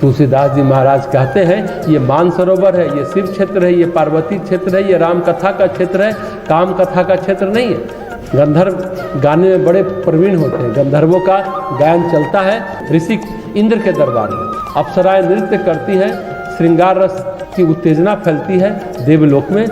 तुलसीदास जी महाराज कहते हैं ये मानसरोवर है, ये शिव क्षेत्र है, ये पार्वती क्षेत्र है, ये राम कथा का क्षेत्र है, काम कथा का क्षेत्र नहीं है। गंधर्व गाने में बड़े प्रवीण होते हैं, गंधर्वों का गायन चलता है ऋषि इंद्र के दरबार में, अप्सराएं नृत्य करती है, श्रृंगार रस की उत्तेजना फैलती है देवलोक में।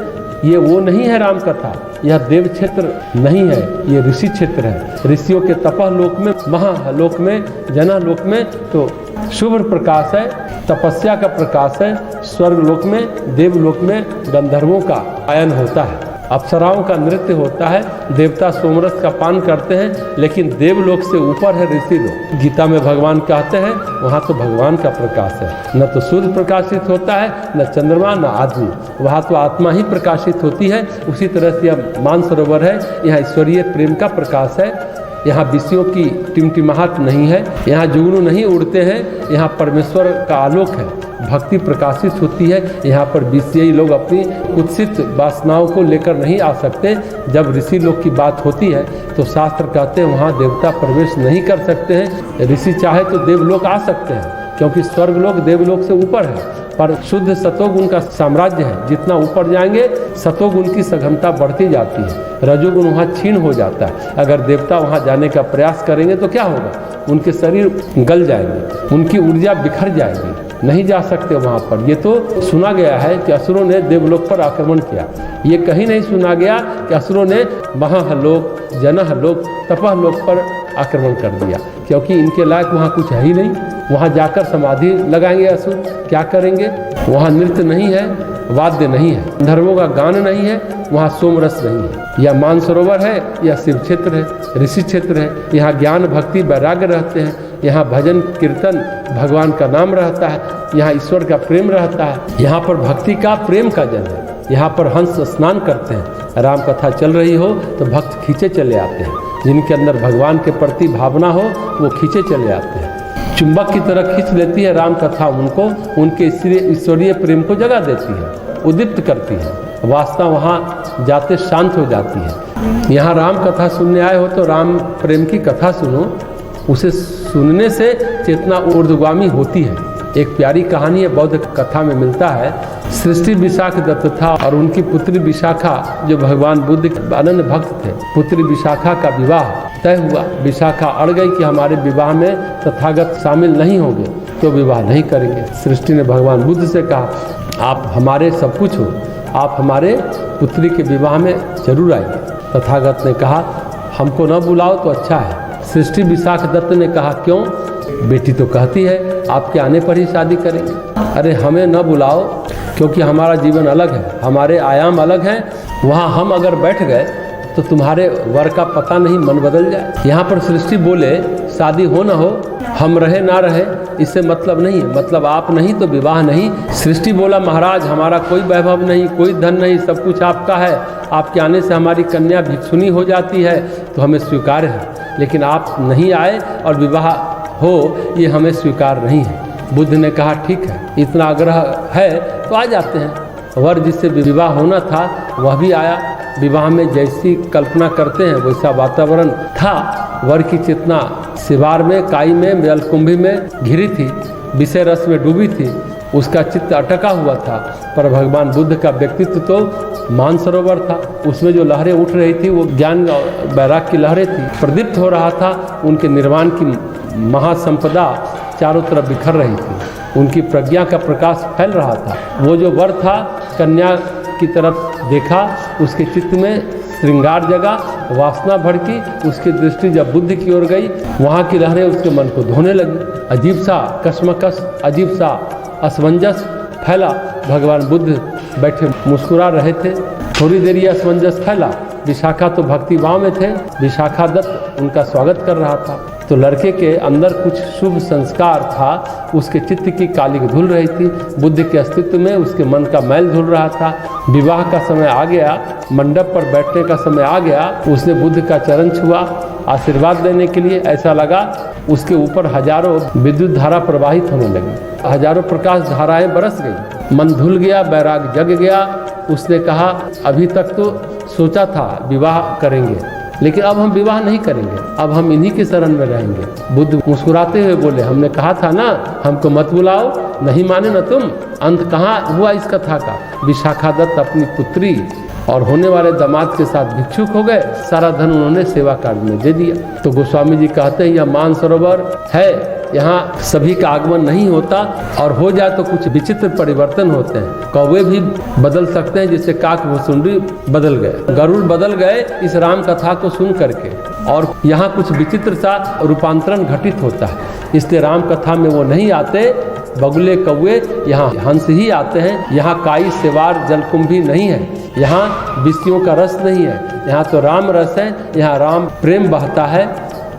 ये वो नहीं है राम कथा, यह देव क्षेत्र नहीं है, ये ऋषि क्षेत्र है। ऋषियों के तपह लोक में, महालोक में, जना लोक में तो शुभ प्रकाश है, तपस्या का प्रकाश है। स्वर्ग लोक में, देवलोक में गंधर्वों का आयन होता है, अप्सराओं का नृत्य होता है, देवता सोमरस का पान करते हैं, लेकिन देवलोक से ऊपर है ऋषि लोक। गीता में भगवान कहते हैं वहाँ तो भगवान का प्रकाश है, न तो सूर्य प्रकाशित होता है, न चंद्रमा, न आदमी, वहाँ तो आत्मा ही प्रकाशित होती है। उसी तरह से यह मानसरोवर है, यहाँ ईश्वरीय प्रेम का प्रकाश है। यहाँ विषयों की टिमटिमाहट नहीं है, यहाँ जुगनू नहीं उड़ते हैं, यहाँ परमेश्वर का आलोक है, भक्ति प्रकाशित होती है। यहाँ पर विषयी लोग अपनी कुत्सित वासनाओं को लेकर नहीं आ सकते। जब ऋषि लोग की बात होती है तो शास्त्र कहते हैं वहाँ देवता प्रवेश नहीं कर सकते हैं। ऋषि चाहे तो देवलोक आ सकते हैं, क्योंकि स्वर्ग लोक देवलोक से ऊपर है, पर शुद्ध सतोगुण का साम्राज्य है। जितना ऊपर जाएंगे सतोगुण की सघनता बढ़ती जाती है, रजोगुण वहाँ क्षीण हो जाता है। अगर देवता वहाँ जाने का प्रयास करेंगे तो क्या होगा, उनके शरीर गल जाएंगे, उनकी ऊर्जा बिखर जाएगी, नहीं जा सकते वहाँ पर। ये तो सुना गया है कि असुरों ने देवलोक पर आक्रमण किया, ये कहीं नहीं सुना गया कि असुरों ने महालोक, जनहलोक, तपहलोक पर आक्रमण कर दिया, क्योंकि इनके लायक वहाँ कुछ है ही नहीं। वहाँ जाकर समाधि लगाएंगे असुर, क्या करेंगे? वहाँ नृत्य नहीं है, वाद्य नहीं है, गंधर्वों का गान नहीं है, वहाँ सोमरस नहीं है। यह मानसरोवर है, यह शिव क्षेत्र है, ऋषि क्षेत्र है। यहाँ ज्ञान भक्ति वैराग्य रहते हैं, यहाँ भजन कीर्तन भगवान का नाम रहता है, यहाँ ईश्वर का प्रेम रहता है, यहाँ पर भक्ति का प्रेम का जल है। यहाँ पर हंस स्नान करते हैं, राम कथा चल रही हो तो भक्त खींचे चले आते हैं, जिनके अंदर भगवान के प्रति भावना हो वो खींचे चले आते हैं। चुंबक की तरह खींच लेती है राम कथा उनको, उनके ईश्वरीय प्रेम को जगा देती है, उद्दीप्त करती है, वासना वहाँ जाते शांत हो जाती है। यहाँ राम कथा सुनने आए हो तो राम प्रेम की कथा सुनो, उसे सुनने से चेतना ऊर्ध्वगामी होती है। एक प्यारी कहानी है बौद्ध कथा में मिलता है। सृष्टि विशाख दत्त था और उनकी पुत्री विशाखा जो भगवान बुद्ध के अनन्य भक्त थे, पुत्री विशाखा का विवाह तय हुआ। विशाखा अड़ गई कि हमारे विवाह में तथागत शामिल नहीं होंगे तो विवाह नहीं करेंगे। सृष्टि ने भगवान बुद्ध से कहा आप हमारे सब कुछ हो, आप हमारे पुत्री के विवाह में जरूर आएंगे। तथागत ने कहा हमको न बुलाओ तो अच्छा है। सृष्टि विशाख दत्त ने कहा क्यों? बेटी तो कहती है आपके आने पर ही शादी करेंगे। अरे हमें न बुलाओ, क्योंकि हमारा जीवन अलग है, हमारे आयाम अलग हैं। वहाँ हम अगर बैठ गए तो तुम्हारे वर का पता नहीं मन बदल जाए। यहाँ पर सृष्टि बोले शादी हो ना हो, हम रहे ना रहे, इससे मतलब नहीं है, मतलब आप नहीं तो विवाह नहीं। सृष्टि बोला महाराज हमारा कोई वैभव नहीं, कोई धन नहीं, सब कुछ आपका है, आपके आने से हमारी कन्या भिक्षुनी हो जाती है तो हमें स्वीकार है, लेकिन आप नहीं आए और विवाह हो ये हमें स्वीकार नहीं है। बुद्ध ने कहा ठीक है, इतना आग्रह है तो आ जाते हैं। वर जिससे विवाह होना था वह भी आया। विवाह में जैसी कल्पना करते हैं वैसा वातावरण था। वर की चेतना सिवार में, काई में, जलकुंभी में घिरी थी, विषय रस में डूबी थी, उसका चित्त अटका हुआ था। पर भगवान बुद्ध का व्यक्तित्व तो मानसरोवर था, उसमें जो लहरें उठ रही थी वो ज्ञान वैराग्य की लहरें थी, प्रदीप्त हो रहा था। उनके निर्वाण की महासंपदा चारों तरफ बिखर रही थी, उनकी प्रज्ञा का प्रकाश फैल रहा था। वो जो वर था कन्या की तरफ देखा, उसके चित्त में श्रृंगार जगा, वासना भड़की, उसकी दृष्टि जब बुद्ध की ओर गई वहाँ की लहरें उसके मन को धोने लगी। अजीब सा कश्मकश, अजीब सा असमंजस फैला। भगवान बुद्ध बैठे मुस्कुरा रहे थे, थोड़ी देर यह असमंजस फैला। विशाखा तो भक्ति भाव में थे, विशाखा दत्त उनका स्वागत कर रहा था। तो लड़के के अंदर कुछ शुभ संस्कार था, उसके चित्त की कालिक धुल रही थी, बुद्ध के अस्तित्व में उसके मन का मैल धुल रहा था। विवाह का समय आ गया, मंडप पर बैठने का समय आ गया, उसने बुद्ध का चरण छुआ आशीर्वाद देने के लिए। ऐसा लगा उसके ऊपर हजारों विद्युत धारा प्रवाहित होने लगी, हजारों प्रकाश धाराएं बरस गई, मन धुल गया, बैराग जग गया। उसने कहा अभी तक तो सोचा था विवाह करेंगे, लेकिन अब हम विवाह नहीं करेंगे, अब हम इन्हीं के शरण में रहेंगे। बुद्ध मुस्कुराते हुए बोले, हमने कहा था ना हमको मत बुलाओ, नहीं माने ना तुम। अंत कहाँ हुआ इस कथा का? विशाखा दत्त अपनी पुत्री और होने वाले दामाद के साथ भिक्षुक हो गए, सारा धन उन्होंने सेवा कार्य में दे दिया। तो गोस्वामी जी कहते हैं यह मानसरोवर है, यहाँ सभी का आगमन नहीं होता, और हो जाए तो कुछ विचित्र परिवर्तन होते हैं। कौवे भी बदल सकते हैं, जैसे काक भुसुंडी बदल गए, गरुड़ बदल गए इस राम कथा को सुन करके, और यहाँ कुछ विचित्र सा रूपांतरण घटित होता है। इसलिए राम कथा में वो नहीं आते बगुले कौवे, यहाँ हंस ही आते हैं। यहाँ काई सेवार जलकुंभी नहीं है, यहाँ विषयों का रस नहीं है, यहाँ तो राम रस है, यहाँ राम प्रेम बहता है,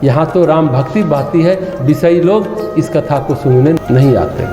यहाँ तो राम भक्ति बहती है। विषयी लोग इस कथा को सुनने नहीं आते।